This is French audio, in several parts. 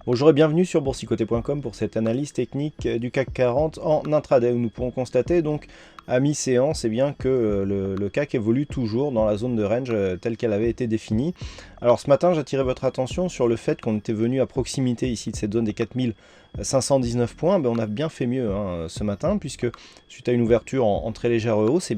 Bonjour et bienvenue sur boursicoté.com pour cette analyse technique du CAC 40 en intraday où nous pourrons constater donc à mi-séance bien que le CAC évolue toujours dans la zone de range telle qu'elle avait été définie. Alors ce matin j'attirais votre attention sur le fait qu'on était venu à proximité ici de cette zone des 4519 points. On a bien fait mieux ce matin puisque suite à une ouverture en très légère hausse,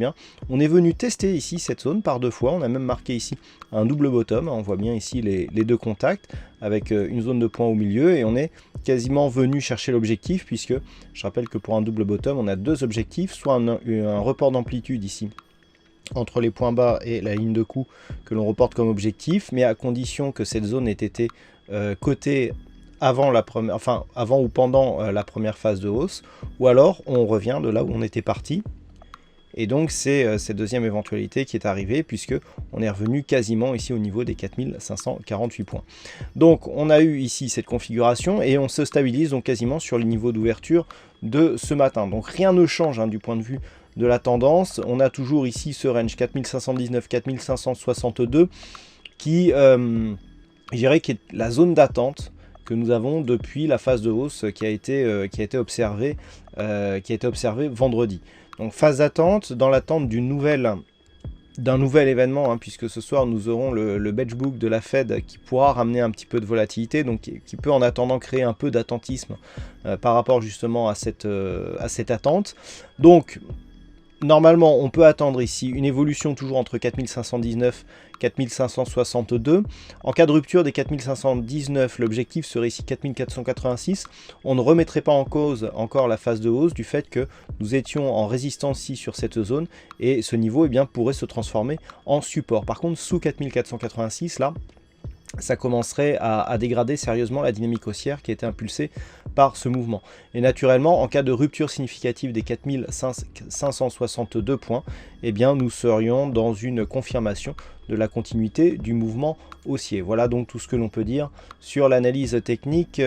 on est venu tester ici cette zone par deux fois. On a même marqué ici un double bottom, on voit bien ici les deux contacts avec une zone de points au milieu et on est quasiment venu chercher l'objectif puisque je rappelle que pour un double bottom on a deux objectifs, soit un report d'amplitude ici entre les points bas et la ligne de coup que l'on reporte comme objectif, mais à condition que cette zone ait été cotée avant ou pendant la première phase de hausse, ou alors on revient de là où on était parti. Et donc c'est cette deuxième éventualité qui est arrivée puisque on est revenu quasiment ici au niveau des 4548 points. Donc on a eu ici cette configuration et on se stabilise donc quasiment sur le niveau d'ouverture de ce matin. Donc rien ne change du point de vue de la tendance. On a toujours ici ce range 4519-4562 qui, je dirais, qui est la zone d'attente que nous avons depuis la phase de hausse qui a été observée vendredi. Donc phase d'attente, dans l'attente d'un nouvel événement, puisque ce soir nous aurons le benchbook de la Fed qui pourra ramener un petit peu de volatilité, donc qui peut en attendant créer un peu d'attentisme par rapport justement à cette attente. Donc normalement, on peut attendre ici une évolution toujours entre 4519 et 4562. En cas de rupture des 4519, l'objectif serait ici 4486. On ne remettrait pas en cause encore la phase de hausse du fait que nous étions en résistance ici sur cette zone et ce niveau pourrait se transformer en support. Par contre, sous 4486, là, ça commencerait à dégrader sérieusement la dynamique haussière qui a été impulsée par ce mouvement. Et naturellement, en cas de rupture significative des 4562 points, nous serions dans une confirmation de la continuité du mouvement haussier. Voilà donc tout ce que l'on peut dire sur l'analyse technique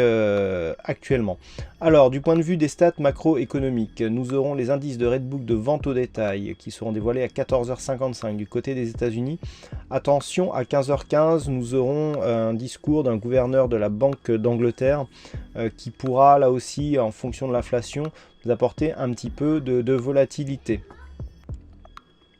actuellement. Alors, du point de vue des stats macroéconomiques, nous aurons les indices de Redbook de vente au détail qui seront dévoilés à 14h55 du côté des États-Unis. Attention, à 15h15, nous aurons un discours d'un gouverneur de la Banque d'Angleterre qui pourra, là aussi, en fonction de l'inflation, nous apporter un petit peu de volatilité.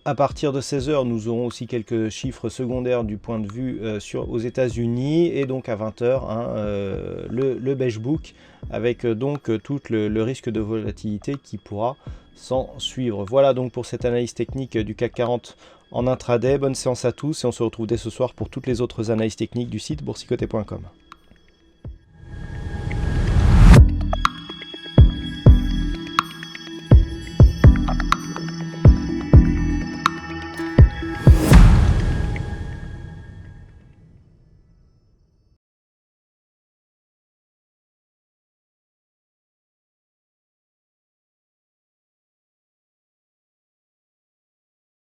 À partir de 16h, nous aurons aussi quelques chiffres secondaires du point de vue aux États-Unis et donc à 20h, le benchbook avec donc tout le risque de volatilité qui pourra s'en suivre. Voilà donc pour cette analyse technique du CAC 40 en intraday. Bonne séance à tous et on se retrouve dès ce soir pour toutes les autres analyses techniques du site boursicoté.com.